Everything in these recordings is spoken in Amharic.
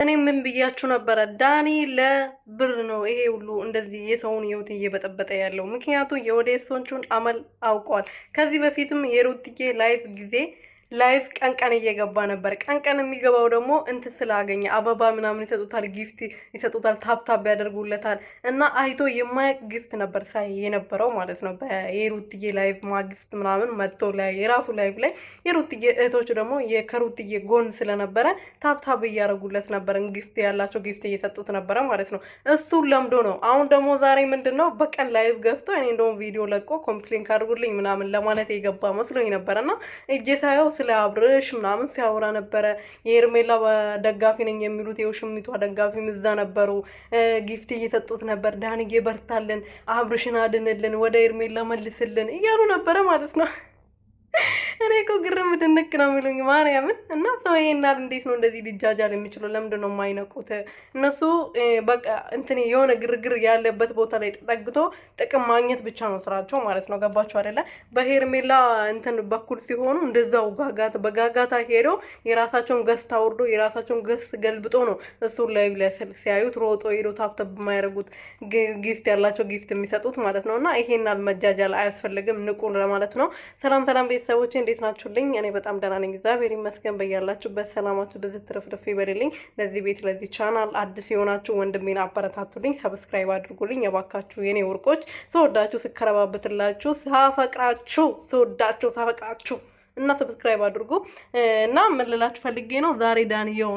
እኔ ምን ብያችሁ ነበረ? ዳኒ ለብር ነው ይሄ ሁሉ እንደዚህ የሰውን ህይወት እየበጠበጠ ያለው። ምክንያቱም የኦዲየንሶቹን አመል አውቋል። ከዚህ በፊትም የሩትዬ ላይቭ ጊዜ ላይቭ ቀን ቀን እየገባ ነበር። ቀን ቀን የሚገባው ደግሞ እንትን ስላገኘ አበባ ምናምን ይሰጡታል፣ ጊፍት ይሰጡታል፣ ታፕታፕ ያደርጉለታል እና አይቶ የማያቅ ጊፍት ነበር ሳይ የነበረው ማለት ነው። የሩትዬ ላይቭ ማግስት ምናምን መጥቶ ላይ የራሱ ላይቭ ላይ የሩትዬ እህቶች ደግሞ ከሩትዬ ጎን ስለነበረ ታፕታፕ እያደረጉለት ነበር፣ ጊፍት ያላቸው ጊፍት እየሰጡት ነበረ ማለት ነው። እሱን ለምዶ ነው። አሁን ደግሞ ዛሬ ምንድን ነው በቀን ላይቭ ገብቶ እኔ እንደውም ቪዲዮ ለቆ ኮምፕሌን ካድርጉልኝ ምናምን ለማለት የገባ መስሎኝ ነበረ እና እጄ ሳየው ስለ አብርሽ ምናምን ሲያወራ ነበረ። የሄርሜላ ደጋፊ ነኝ የሚሉት የውሽሚቷ ደጋፊ እዛ ነበሩ። ጊፍት እየሰጡት ነበር። ዳንዬ በርታልን፣ አብርሽን አድንልን፣ ወደ ሄርሜላ መልስልን እያሉ ነበረ ማለት ነው። እኔ እኮ ግርም ድንቅ ነው የሚሉኝ ማርያምን። እና ሰው ይሄናል እንዴት ነው እንደዚህ ሊጃጃል የሚችለው? ለምንድን ነው የማይነቁት? እነሱ በቃ እንትን የሆነ ግርግር ያለበት ቦታ ላይ ተጠግቶ ጥቅም ማግኘት ብቻ ነው ስራቸው ማለት ነው። ገባቸው አይደለ? በሄርሜላ እንትን በኩል ሲሆኑ እንደዛው በጋጋታ ሄዶ የራሳቸውን ገዝት አውርዶ የራሳቸውን ገስ ገልብጦ ነው እሱን ላይ ሲያዩት ሮጦ ሄዶ ታፕተብ የማያደርጉት ጊፍት ያላቸው ጊፍት የሚሰጡት ማለት ነው። እና ይሄናል መጃጃል አያስፈልግም፣ ንቁ ለማለት ነው። ሰላም ሰላም ቤተሰቦቼ እንዴት ናችሁልኝ? እኔ በጣም ደህና ነኝ፣ እግዚአብሔር ይመስገን። በያላችሁበት ሰላማችሁ በዚህ ትርፍርፍ ይበልልኝ። ለዚህ ቤት ለዚህ ቻናል አዲስ የሆናችሁ ወንድሜን አበረታቱልኝ፣ ሰብስክራይብ አድርጉልኝ የባካችሁ የኔ ወርቆች። ተወዳችሁ ስከረባበትላችሁ ሳፈቅራችሁ ተወዳችሁ ሳፈቅራችሁ እና ሰብስክራይብ አድርጉ። እና ምን ልላችሁ ፈልጌ ነው ዛሬ ዳንዬው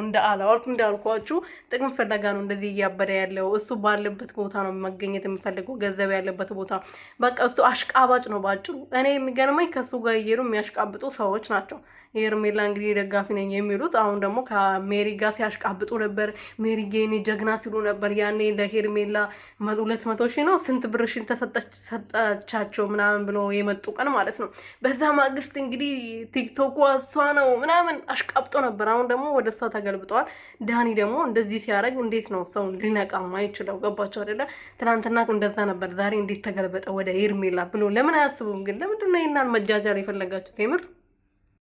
እንዳልኳችሁ ጥቅም ፈለጋ ነው እንደዚህ እያበደ ያለው። እሱ ባለበት ቦታ ነው መገኘት የሚፈልገው፣ ገንዘብ ያለበት ቦታ። በቃ እሱ አሽቃባጭ ነው ባጭሩ። እኔ የሚገርመኝ ከሱ ጋር እየሄዱ የሚያሽቃብጡ ሰዎች ናቸው። የሄርሜላ እንግዲህ ደጋፊ ነኝ የሚሉት አሁን ደግሞ ከሜሪ ጋር ሲያሽቃብጡ ነበር። ሜሪ ጌኔ ጀግና ሲሉ ነበር። ያኔ ለሄርሜላ 200 ሺህ ነው ስንት ብር ሽል ተሰጣቻቸው ምናምን ብሎ የመጡ ቀን ማለት ነው። በዛ ማግስት እንግዲህ ቲክቶክ እሷ ነው ምናምን አሽቃብጦ ነበር። አሁን ደግሞ ወደ እሷ ተገልብጠዋል። ዳኒ ደግሞ እንደዚህ ሲያደርግ እንዴት ነው ሰው ሊነቃ ማይችለው? ገባቸው አይደለ? ትናንትና እንደዛ ነበር፣ ዛሬ እንዴት ተገልበጠ ወደ ሄርሜላ ብሎ ለምን አያስቡም? ግን ለምንድን ነው ይናል መጃጃል የፈለጋችሁት? የምር